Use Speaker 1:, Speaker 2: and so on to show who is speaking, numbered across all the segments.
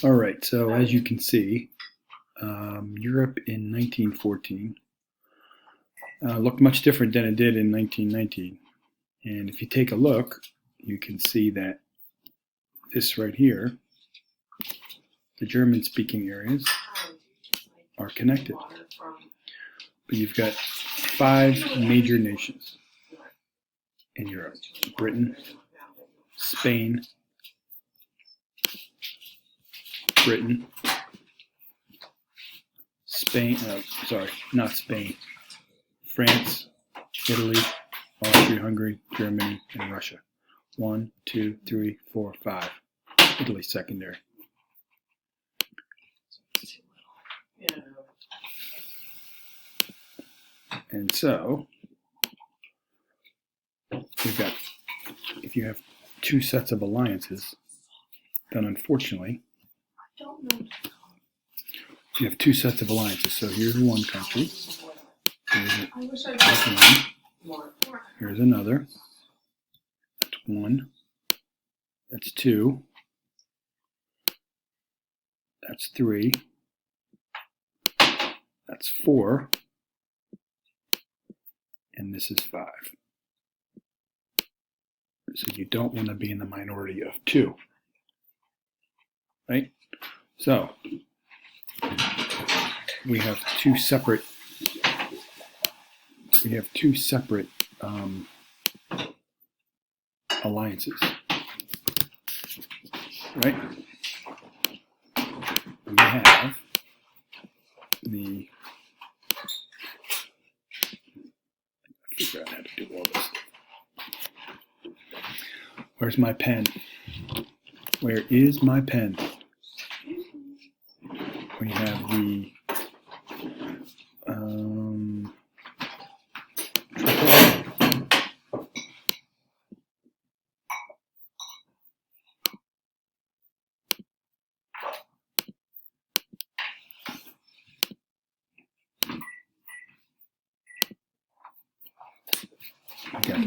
Speaker 1: All right, so as you can see, Europe in 1914 looked much different than it did in 1919. And if you take a look, you can see that this right here, the German-speaking areas, are connected. But you've got 5 major nations in Europe: Britain, Spain, not Spain, France, Italy, Austria-Hungary, Germany, and Russia. 1, 2, 3, 4, 5. Italy secondary. And so, we've got, if you have 2 sets of alliances, then unfortunately, you have 2 sets of alliances. So here's one country, here's one, here's another, that's 1, that's 2, that's 3, that's 4, and this is 5. So you don't want to be in the minority of 2, right? So we have two separate alliances, right? We have the, I figure out how to do all this. Where's my pen? Where is my pen? We have the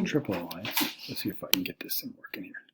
Speaker 1: triple alliance. Let's see if I can get this thing working here.